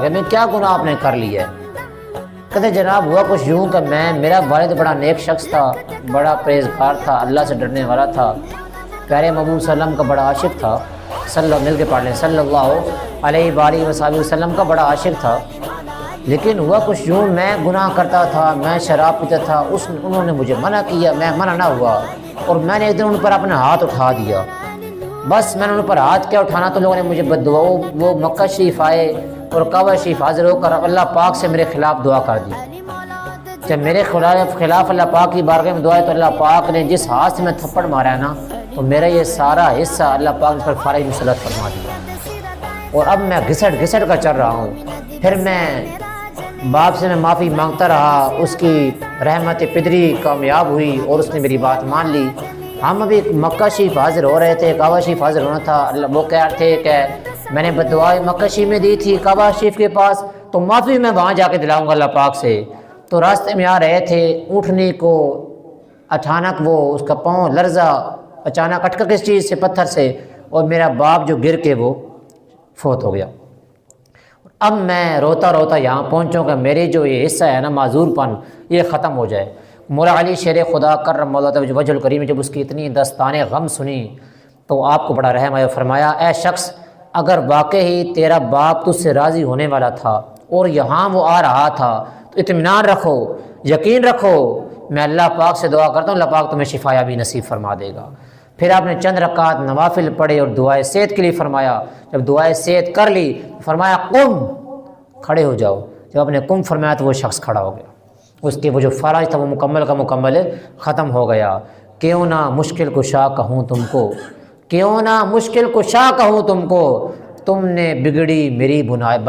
کہ میں کیا گناہ آپ نے کر لیا ہے؟ کہتے جناب ہوا کچھ یوں کہ میرا والد بڑا نیک شخص تھا، بڑا پرہیزگار تھا، اللہ سے ڈرنے والا تھا، پیارے محبوب صلی اللہ علیہ وسلم کا بڑا عاشق تھا، مل کے پڑھ لیں، صلی اللہ علیہ وآلہ وصحبہ وسلم کا بڑا عاشق تھا۔ لیکن ہوا کچھ یوں میں گناہ کرتا تھا، میں شراب پیتا تھا، انہوں نے مجھے منع کیا، میں منع نہ ہوا، اور میں نے ایک دن ان پر اپنا ہاتھ اٹھا دیا۔ بس میں نے ان پر ہاتھ کیا اٹھانا تو لوگوں نے مجھے بد دعا، وہ مکہ شریف آئے اور کعبہ شریف حاضر ہو کر اللہ پاک سے میرے خلاف دعا کر دی۔ جب میرے خلاف اللہ پاک کی بارگاہ میں دعا ہے تو اللہ پاک نے جس ہاتھ سے میں تھپڑ مارا ہے نا، تو میرا یہ سارا حصہ اللہ پاک نے پر فارغ مسلط فرما دیا، اور اب میں گھسٹ کر چل رہا ہوں۔ پھر میں باپ سے میں معافی مانگتا رہا، اس کی رحمت پدری کامیاب ہوئی اور اس نے میری بات مان لی۔ ہم ابھی مکہ شریف حاضر ہو رہے تھے، کعبہ شریف حاضر ہونا تھا، وہ کہہ رہے تھے کہ میں نے بد دعا مکہ شریف میں دی تھی کعبہ شریف کے پاس، تو معافی میں وہاں جا کے دلاؤں گا اللہ پاک سے۔ تو راستے میں آ رہے تھے، اونٹنی کو اچانک وہ اس کا پاؤں لرزا، اچانک اٹکا کس چیز سے، پتھر سے، اور میرا باپ جو گر کے وہ فوت ہو گیا۔ اب میں روتا روتا یہاں پہنچوں کہ میری جو یہ حصہ ہے نا معذور پن، یہ ختم ہو جائے۔ مولا علی شیر خدا کرم اللہ وجہ الکریم جب اس کی اتنی دستانِ غم سنی تو آپ کو بڑا رحم آیا، فرمایا اے شخص اگر واقعی تیرا باپ تجھ سے راضی ہونے والا تھا اور یہاں وہ آ رہا تھا تو اطمینان رکھو، یقین رکھو، میں اللہ پاک سے دعا کرتا ہوں اللہ پاک تمہیں شفا یابی نصیب فرما دے گا۔ پھر آپ نے چند رکعات نوافل پڑھے اور دعائے صحت کے لیے فرمایا۔ جب دعائے صحت کر لی فرمایا قم، کھڑے ہو جاؤ۔ جب آپ نے قم فرمایا تو وہ شخص کھڑا ہو گیا، اس کے وہ جو فرائض تھا وہ مکمل کا مکمل ختم ہو گیا۔ کیوں نہ مشکل کشا کہوں تم کو، کیوں نہ مشکل کشا کہوں تم کو، تم نے بگڑی میری بنائی